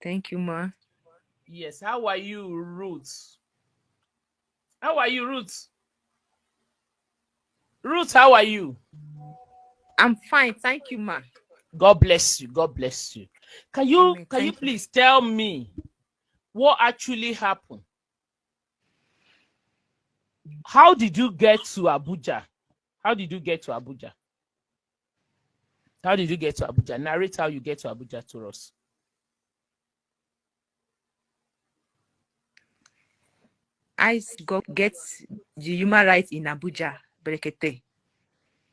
Thank you, ma. Yes. How are you, Ruth? How are you, Ruth? Ruth, how are you? I'm fine. Thank you, ma. God bless you. God bless you. Can you Amen. can you Thank you. please tell me what actually happened? How did you get to Abuja? How did you get to Abuja? How did you get to Abuja? Narrate how you get to Abuja to us. Get the human rights in Abuja, Brekete.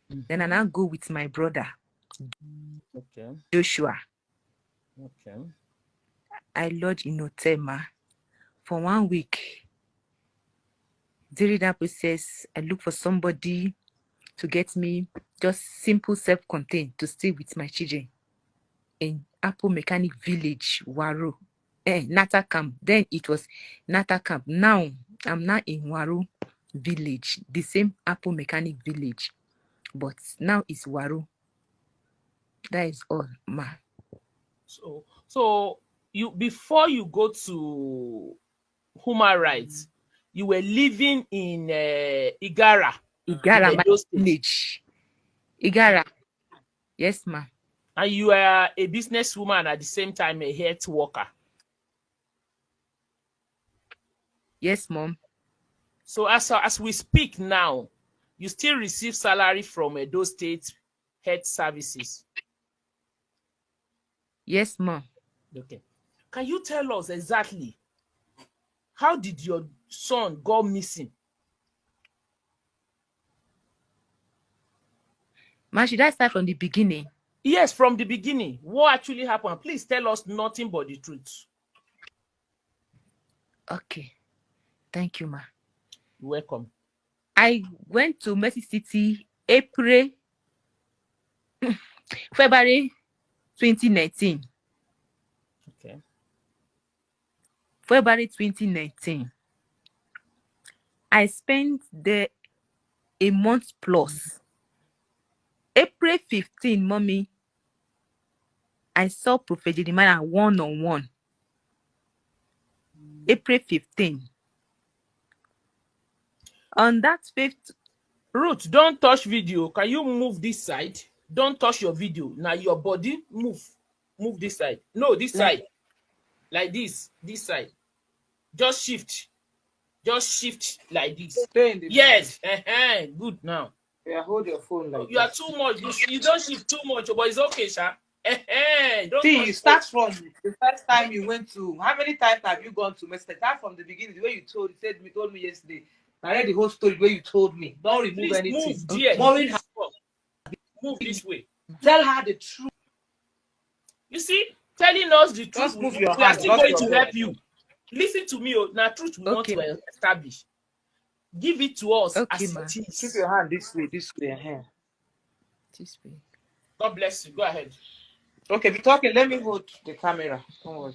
Then I Mm-hmm. now go with my brother, Okay. Joshua. Okay. I lodge in hotel, ma, for 1 week. During that process, I look for somebody to get me just simple self-contained to stay with my children in Apple Mechanic Village, Waru. Nata Camp. Then it was Nata Camp. Now I'm not in Waru Village, the same Apple Mechanic Village, but now it's Waru. That is all, ma. So you, before you go to human rights, you were living in Igara in Igara, my Edo State, village. Igara. Yes, ma. and you are a businesswoman at the same time a health worker. Yes, mom. So as we speak now, you still receive salary from Edo State Health Services. Yes, mom. Okay. Can you tell us exactly how did your son go missing? Ma, should I start from the beginning? Yes, from the beginning. What actually happened? Please tell us nothing but the truth. Okay. Thank you, ma. You're welcome. I went to Mercy City February 2019. Okay. February 2019. I spent there a month plus. April 15, mommy, I saw Prophet Jeremiah one-on-one. April 15. On that 5th, Ruth, don't touch video. Can you move this side? Don't touch your video. Now your body move. Move this side. No, this like, side. Like this. This side. Just shift. Just shift like this. Stay in the video. Yes. Good now. Yeah, hold your phone like You are this. too much. You don't shift too much, but it's okay, sha. Don't See, you touch phone. start from the first time you went to. How many times have you gone to Mr. Start from the beginning, the way you told me yesterday. I read the whole story the way you told me. Don't remove Please anything. move, dear. Maureen, Please move this way. tell her the truth. You see, telling us the truth, Just move your we are hand, still not going your to head. help you. Listen to me. Now, truth we want okay, to establish. Give it to us okay, as ma. it Keep is. your hand this way, This way. God bless you. Go ahead. Okay, be talking. Let me hold the camera. Don't worry.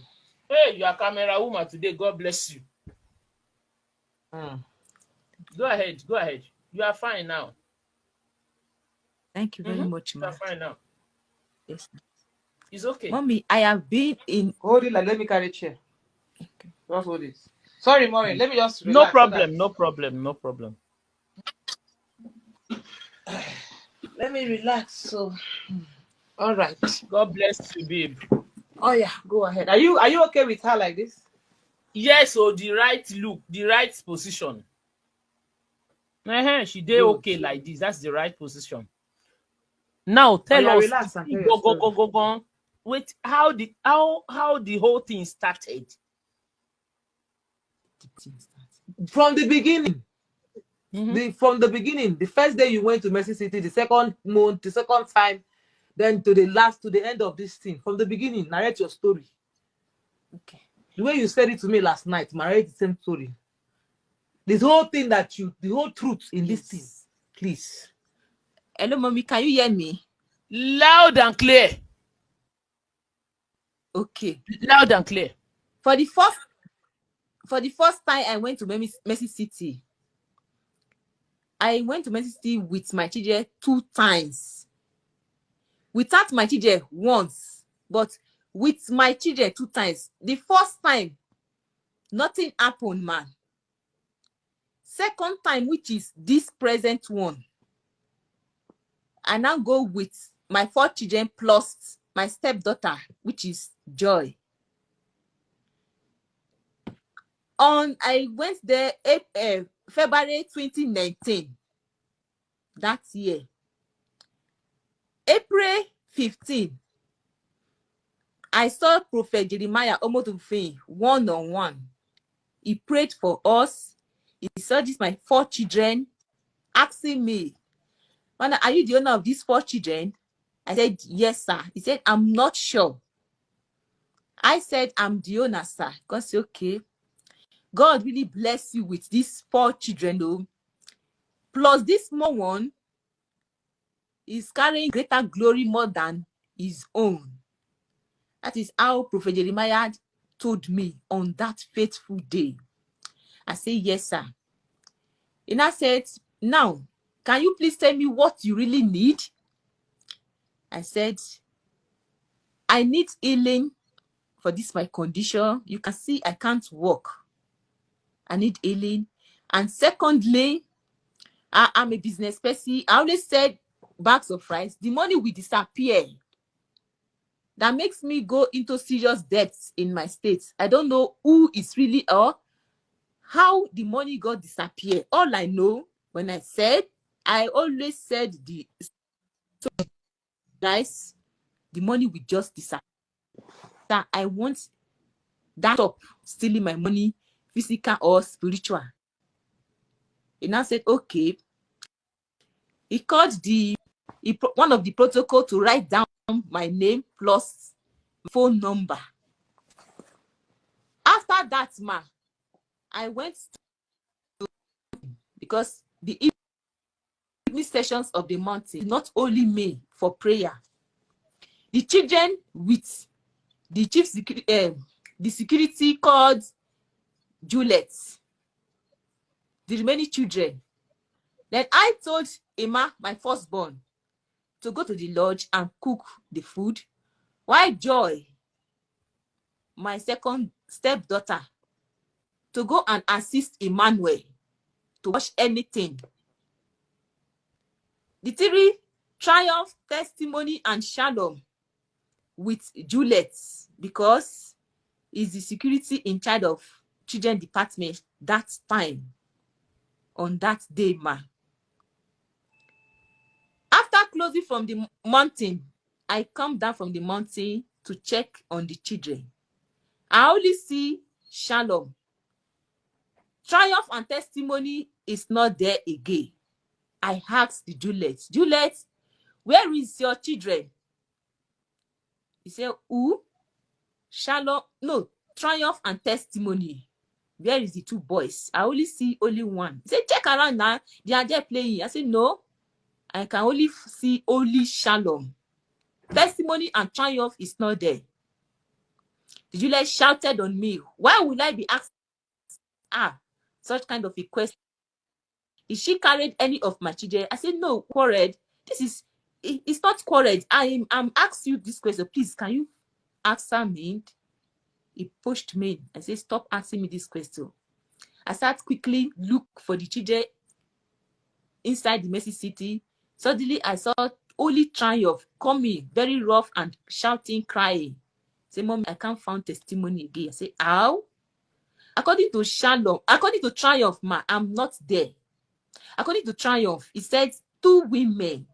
Hey, you are camera woman today. God bless you. Go ahead. Go ahead. You are fine now. Thank you very much, You ma. are fine now. Yes. It's okay. Mommy, I have been in. Hold it like let me carry chair. Okay. Just hold it. Sorry, Maureen. Let me just No relax so that. problem. No problem. No problem. Let me relax. So, all right. God bless you, babe. Oh yeah, go ahead. Are you okay with her like this? Yes, so the right look, the right position. She did Good. okay like this. That's the right position. Now Oh tell yeah, us, relax and tell your go go story. go go go. Wait, how the whole thing started? From the beginning. Mm-hmm. From the beginning, the first day you went to Mercy City, the second month, the second time, then to the end of this thing. From the beginning, narrate your story. Okay. The way you said it to me last night, narrate the same story. This whole thing the whole truth in this thing, please. Hello, mommy. Can you hear me? Loud and clear. Okay. Loud and clear. For the first time I went to Mercy City, I went to Mercy City with my children 2 times. Without my children once, but with my children 2 times. The first time, nothing happened, man. Second time, which is this present one, I now go with my 4 children plus my stepdaughter, which is Joy. I went there February 2019, that year. April 15, I saw Prophet Jeremiah Omotufin one-on-one. He prayed for us. He saw this my 4 children, asking me, "Mama, are you the owner of these 4 children?" I said, "Yes, sir." He said, "I'm not sure." I said, "I'm the owner, sir." God said, "Okay. God really bless you with these 4 children, though. Plus this small one is carrying greater glory more than his own." That is how Prophet Jeremiah told me on that faithful day. I said, "Yes, sir." And I said, "Now, can you please tell me what you really need?" I said, "I need healing for this my condition. You can see I can't walk. I need healing. And secondly, I'm a business person. I always said bags of rice, the money will disappear. That makes me go into serious debts in my state. I don't know who is really or how the money got disappear. All I know, when I always said the rice, the money will just disappear. That I want that stop stealing my money, physical or spiritual." He now said, "Okay." He called one of the protocol to write down my name plus phone number. After that, I went because the evening sessions of the mountain, not only me for prayer. The children with the chief security, the security called Juliet, the remaining children. Then I told Emma, my firstborn, to go to the lodge and cook the food, while Joy, my second stepdaughter, to go and assist Emmanuel to wash anything. The 3 triumph, testimony, and shalom with Juliet, because he's the security in charge of children department that time, on that day, After closing from the mountain, I come down from the mountain to check on the children. I only see shalom. Triumph and testimony is not there again. I asked the Juliet, "Where is your children?" He said, "Who? Shalom? No, triumph and testimony. Where is the 2 boys? I only see only one." He said, "Check around now. They are there playing." I said, "No, I can only see only shalom. Testimony and triumph is not there." The Juliet shouted on me, "Why would I be asking such kind of a question? Is she carried any of my children?" I said, "No, quarreled. It's not quarreled. I'm asked you this question. Please, can you answer me?" He pushed me. I said, "Stop asking me this question." I started quickly look for the children inside the Mercy City. Suddenly, I saw only Triumph coming, very rough and shouting, crying. Say, "Mom, I can't find testimony again." I say, "How?" According to Shalom, according to Triumph, I'm not there. According to Triumph, it said 2 women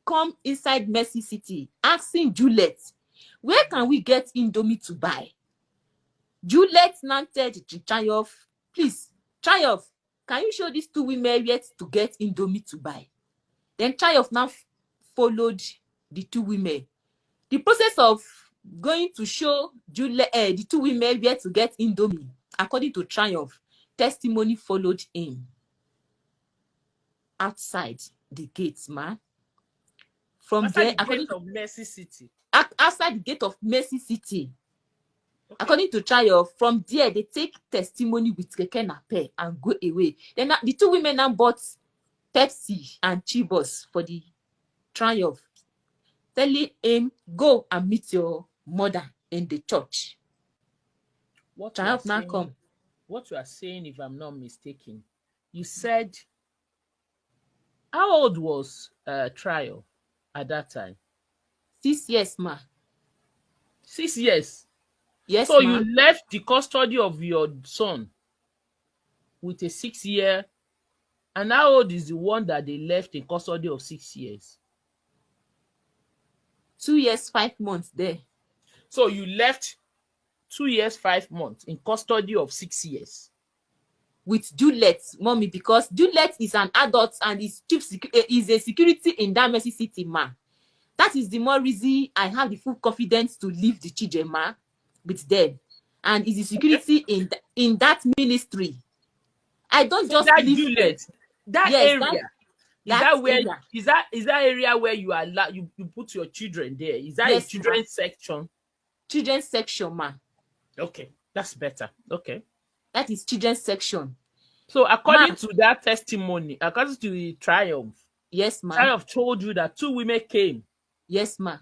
come inside Mercy City asking Juliet, "Where can we get Indomie to buy?" Juliet now said to Triumph, "Please, Triumph, can you show these 2 women where to get Indomie to buy?" Then Triumph now followed the 2 women. The process of going to show Juliet, the 2 women where to get Indomie, according to Triumph, testimony followed him outside the gates, From Outside there, the according gate of Mercy City. outside the gate of Mercy City, Okay. according to Triumph, from there they take testimony with keke napep and go away. Then the 2 women now bought Pepsi and Chibos for the Triumph, telling him, "Go and meet your mother in the church. What you are Triumph now saying, come. what you are saying, if I'm not mistaken, you said how old was Trial at that time? 6 years, ma. 6 years. Yes, So you ma. left the custody of your son with a 6 year, and how old is the one that they left in custody of 6 years? 2 years, 5 months there. So you left 2 years, 5 months in custody of 6 years. With Juliet, mommy, because Juliet is an adult and is is a security in that Mercy City, ma. That is the more reason I have the full confidence to leave the children, ma, with them. And is the Okay. security in that ministry. I don't So just that leave home. Juliet, that Yes, area, is that that where area. is that area where you allow you put your children there? Is that a Yes, ma. children's section? Children's section, ma. Okay, that's better. Okay. That is children's section. So Ma, according to that testimony, according to the Triumph, yes, ma. Triumph told you that two women came. Yes, ma.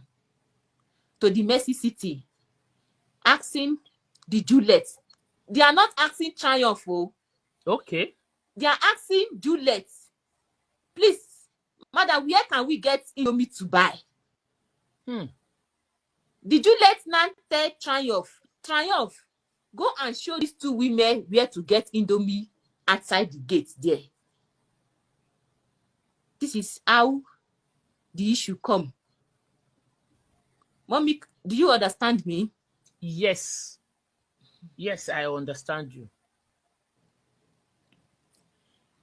To the Mercy City, asking the Juliet. They are not asking Triumph, oh. Okay. They are asking Juliet, please, madam, where can we get Indomie to buy? Hmm. The Juliet now tell Triumph, go and show these two women where to get Indomie outside the gate there. This is how the issue come. Mommy, do you understand me? Yes. Yes, I understand you.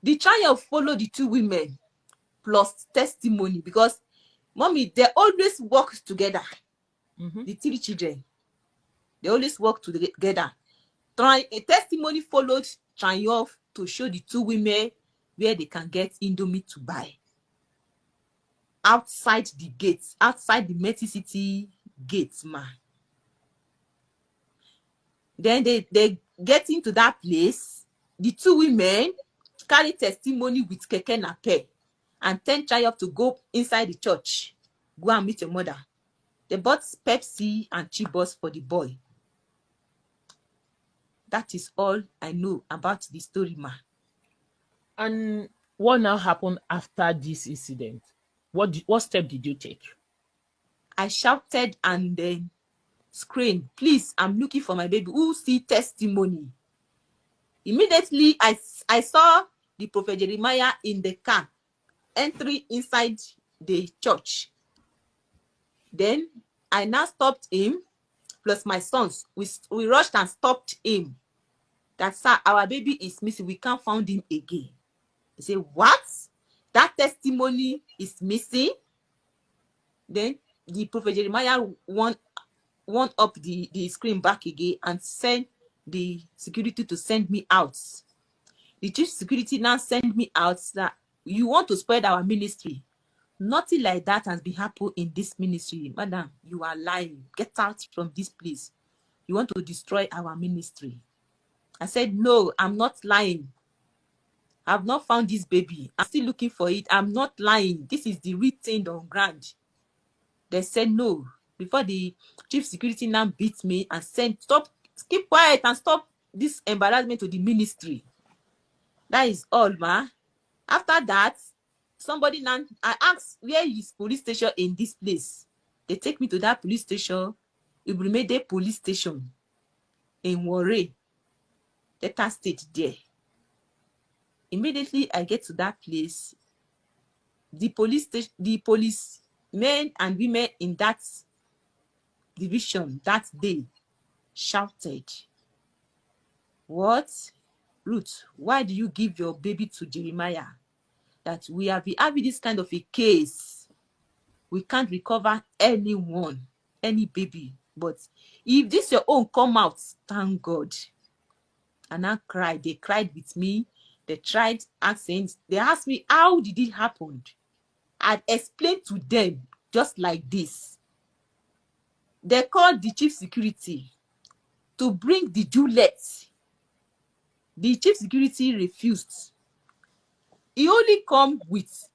The Triumph follow the two women plus testimony because mommy, they always work together. Mm-hmm. The three children, they always work together. A testimony followed Triumph to show the two women where they can get Indomie to buy. Outside the gates, outside the Mercy City gates, ma. Then they get into that place. The two women carry testimony with keke napep and tell Triumph to go inside the church. Go and meet your mother. They bought Pepsi and Chibos for the boy. That is all I know about the story, ma. And what now happened after this incident? What step did you take? I shouted and then screamed, please, I'm looking for my baby. Who see testimony? Immediately, I saw the prophet Jeremiah in the car entering inside the church. Then I now stopped him, plus my sons. We rushed and stopped him. That, sir, our baby is missing. We can't find him again. He said, what? That testimony is missing? Then the prophet Jeremiah won up the screen back again and sent the security to send me out. The chief security now sent me out that you want to spread our ministry. Nothing like that has been happening in this ministry. Madam, you are lying. Get out from this place. You want to destroy our ministry. I said, no, I'm not lying. I've not found this baby. I'm still looking for it. I'm not lying. This is the real thing on ground. They said no. Before the chief security now beat me and said, stop, keep quiet and stop this embarrassment to the ministry. That is all, ma. After that, somebody now, I asked, where is police station in this place? They take me to that police station, Ibrumede police station in Warri, Delta State there. Immediately I get to that place, the police men and women in that division that day shouted, what? Ruth, why do you give your baby to Jeremiah? That we have been having this kind of a case. We can't recover anyone, any baby. But if this your own come out, thank God. And I cried. They cried with me. They tried asking. They asked me, how did it happen? I explained to them just like this. They called the chief security to bring the Juliet. The chief security refused. He only come with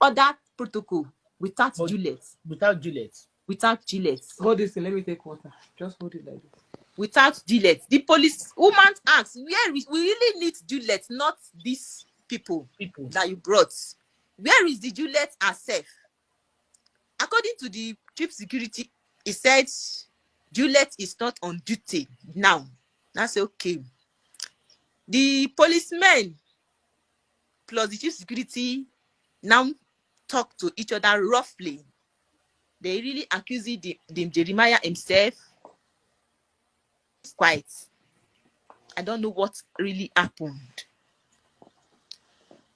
other protocol without But Juliet. without Juliet. without Gillette. Hold this thing, let me take water. Just hold it like this. Without Gillette. The police woman asked, where is, we really need Gillette, not these people that you brought. Where is the Gillette herself? According to the chief security, he said Gillette is not on duty now. That's okay. The policemen plus the chief security now talk to each other roughly. They really accuse the Jeremiah himself. It's quiet. I don't know what really happened.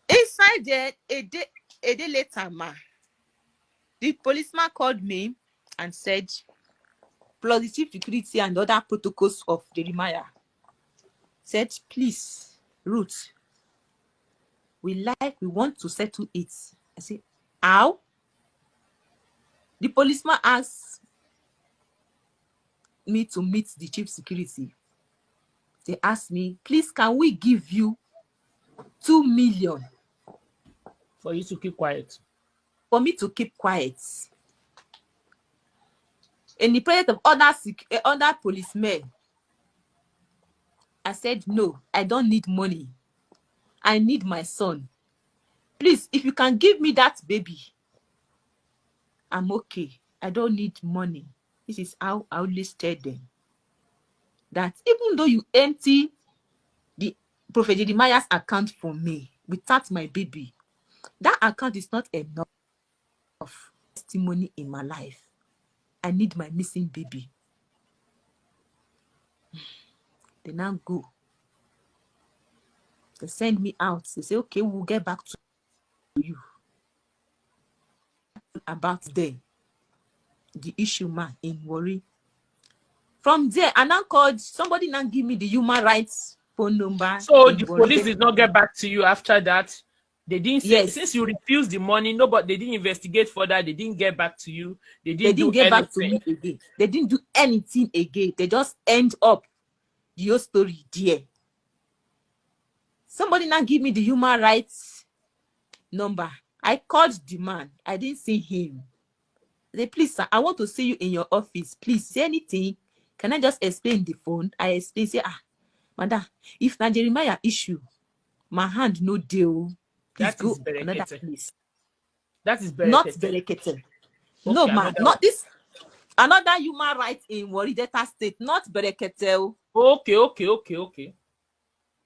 Inside there, a day later, the policeman called me and said, plus the chief security and other protocols of Jeremiah, said, please, Ruth, we want to settle it. I said, how? The policeman asked me to meet the chief security. They asked me, please, can we give you 2 million for you to keep quiet? For me to keep quiet. In the presence of other policemen, I said, no, I don't need money. I need my son. Please, if you can give me that baby, I'm okay. I don't need money. This is how I always tell them. That even though you empty the Prophet Jeremiah's account for me without my baby, that account is not enough testimony in my life. I need my missing baby. They now go. They send me out. They say, okay, we'll get back to you about the issue, man, in worry. From there, I now called somebody, now give me the human rights phone number. So the police did not get back to you after that? They didn't say, yes. Since you refused the money, no, but they didn't investigate further. They didn't get back to you. They didn't get back to me again. They didn't do anything again. They just end up the whole story there. Somebody now give me the human rights number. I called the man. I didn't see him. They said, please, sir, I want to see you in your office. Please, say anything. Can I just explain the phone? I explain, say, madam, if na Jeremiah issue, my hand no deal. Please go another place. That is not Berekete. No, man, not this. Another human rights in Warri Delta State, not Berekete. Okay.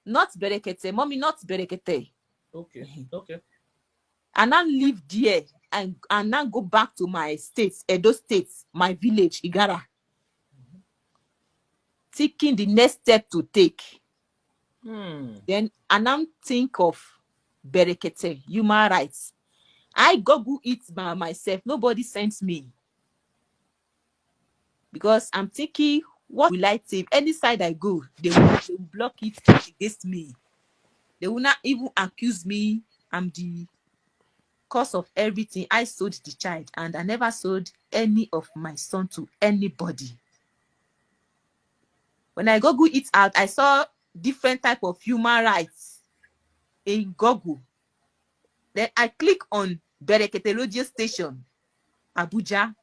Not Berekete, mommy, not Berekete. Okay. And now live there and now go back to my state, Edo State, my village, Igara. Taking the next step to take. Then I now think of Berekete, human rights. I Google it by myself. Nobody sends me. Because I'm thinking, what will I take? Any side I go, they will block it against me. They will not even accuse me. I'm the cause of everything. I sold the child and I never sold any of my son to anybody. When I Google it out, I saw different type of human rights in Google. Then I click on Berekete Radio Station, Abuja.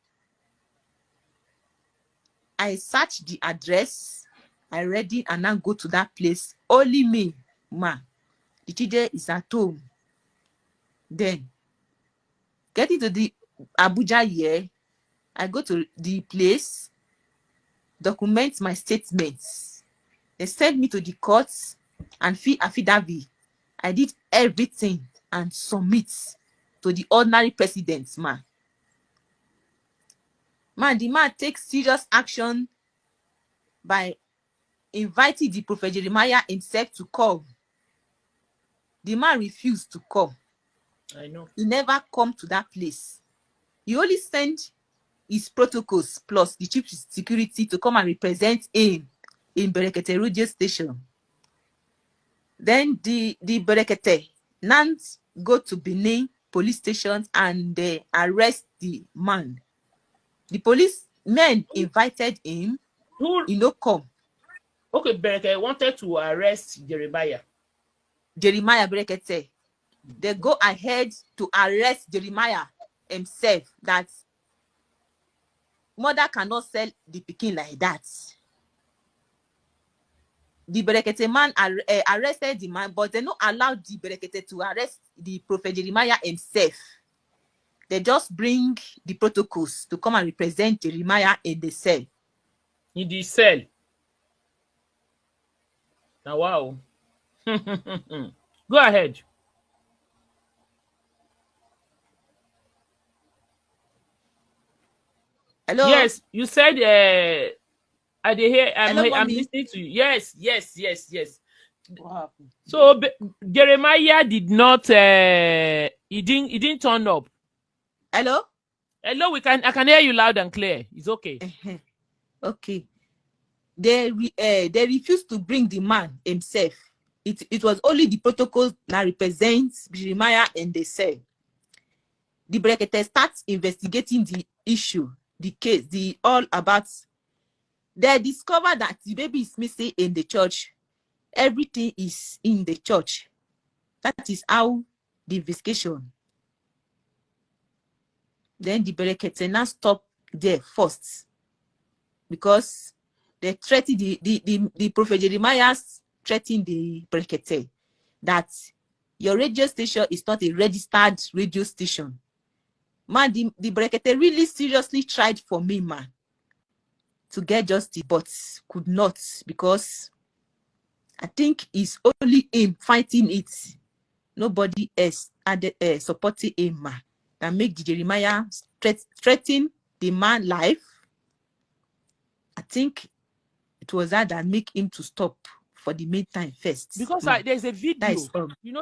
I search the address. I read it and now go to that place. Only me, ma. The children is at home. Then, getting to the Abuja here, I go to the place, document my statements. They send me to the courts and fill affidavit. I did everything and submit to the ordinary president, man. Man, the man takes serious action by inviting the Prophet Jeremiah himself to come. The man refused to come. I know. He never come to that place. He only sent his protocols plus the chief security to come and represent him in Berekete Radio Station. Then the Berekete nuns go to Benin police station and they arrest the man. The policemen invited him. He no come. Okay, Berekete wanted to arrest Jeremiah. Jeremiah Berekete. They go ahead to arrest Jeremiah himself. That mother cannot sell the pikin like that. The Berekete man arrested the man, but they not allowed the Berekete to arrest the prophet Jeremiah himself. They just bring the protocols to come and represent Jeremiah in the cell. In the cell. Now, wow. Go ahead. Hello? Yes, you said I dey hear. I'm Hello, mommy? listening to you. Yes. What happened? So Jeremiah did not. He didn't turn up. Hello? Hello, I can hear you loud and clear. It's okay. Okay. They refused to bring the man himself. It was only the protocol that represents Jeremiah in the cell. The Berekete starts investigating the issue, the case, the all about. They discover that the baby is missing in the church. Everything is in the church. That is how the investigation. Then the Berekete now stop there first, because they threatened the prophet Jeremiah threatened the Berekete that your radio station is not a registered radio station. Man, the Berekete really seriously tried for me, man, to get justice, but could not, because I think it's only him fighting it. Nobody else supporting him, man, that make the Jeremiah threaten the man life. I think it was that make him to stop for the meantime first. Because there's a video. Is,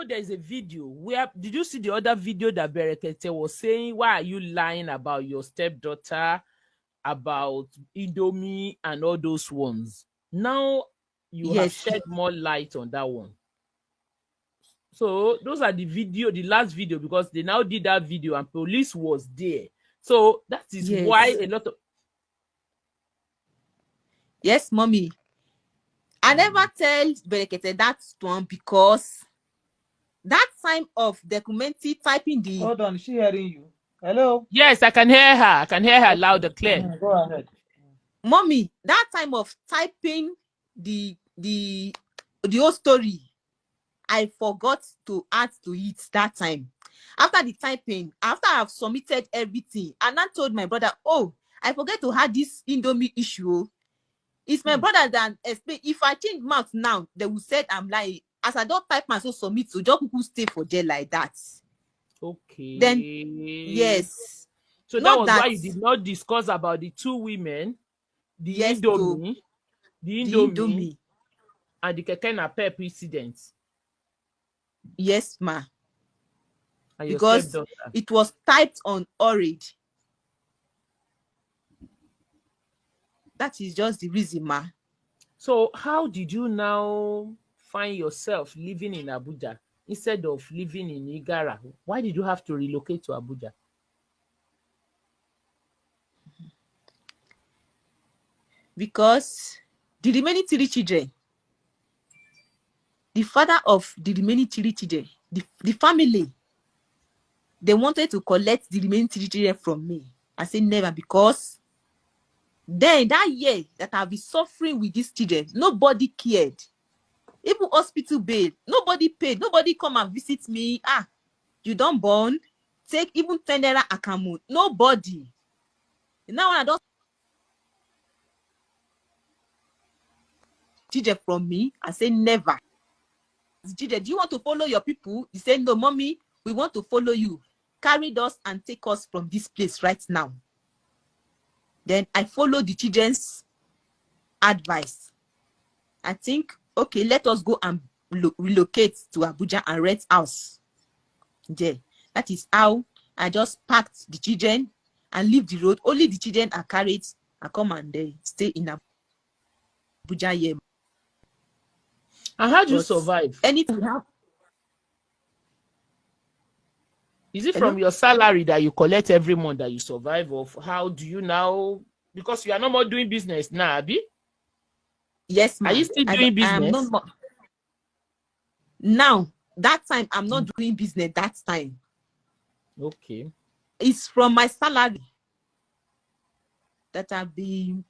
there's a video where, did you see the other video that Berekete was saying, why are you lying about your stepdaughter, about Indomie and all those ones? Now you have shed more light on that one. So those are the last video, because they now did that video and police was there. So that is why a lot of... Yes, mommy. I never tell Berekete that one, because that time of documenting typing the... Hold on, is she hearing you? Hello? Yes, I can hear her. I can hear her loud and clear. Go ahead. Mommy, that time of typing the whole story, I forgot to add to it that time. After the typing, after I've submitted everything, and I told my brother, oh, I forget to add this Indomie issue. It's my brother that explain. If I change mouth now, they will say I'm lying. As I don't type my so submit, so just people stay for jail like that. Okay. Then yes. So that was why you did not discuss about the two women, the Indomie, the Indomie, and the Keke Napep incident. Yes, ma. And because it was typed on orange. That is just the reason, ma. So how did you now find yourself living in Abuja instead of living in Igara? Why did you have to relocate to Abuja? Because the remaining 3 children, the father of the remaining 3 children, the family, they wanted to collect the remaining 3 children from me. I said never, because then that year that I've been suffering with these children, nobody cared. Even hospital bail, nobody paid. Nobody come and visit me. Ah, you don't born, take even 10 naira akamu. Nobody. Now when I don't children from me, I say never. Children, do you want to follow your people? He said, no, mommy, we want to follow you. Carry us and take us from this place right now. Then I follow the children's advice. I think, okay, let us go and relocate to Abuja and rent house there. That is how I just packed the children and leave the road. Only the children are carried and come and stay in Abuja here. And how do you survive? Anything happen. Is it from your salary that you collect every month that you survive, or how do you now, because you are no more doing business now, Abi? Yes, ma'am. Are you still doing business? I am not more. Now, that time, I'm not doing business that time. Okay. It's from my salary. that I've been.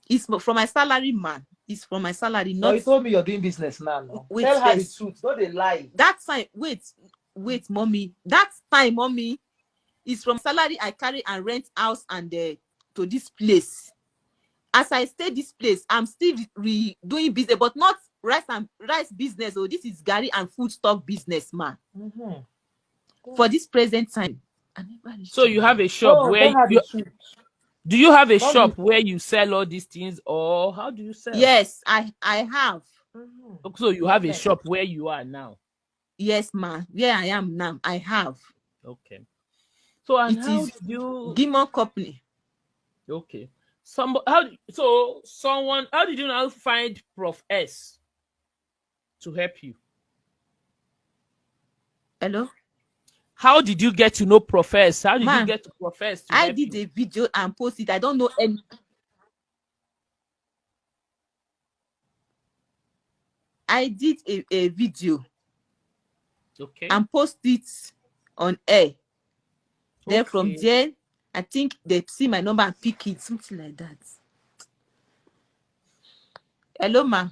It's from my salary, man. It's from my salary, No, not. you told me you're doing business now. No? Wait Tell her the first. truth. Don't they lie. That time, wait, mommy. That time, mommy, is from salary I carry and rent house and to this place. As I stay this place, I'm still doing business, but not rice business. Oh, this is Gary and food stock business, man. For this present time. So you have a shop Oh, where tell her you the truth. do you have a Don't shop be- where you sell all these things, or how do you sell? Yes, I have. So you have a Okay. shop where you are now. Yes, ma. Where I am now, I have. Okay. So and It how is did you? Gimon Company. Okay. How did you now find Prof S to help you? Hello? How did you get to know Prof S? How did you Man, get to Prof S to I help did you? a video and post it. I don't know any. I did a video Okay. and post it on air. Then from Okay. there, I think they see my number and pick it, something like that. Hello, ma.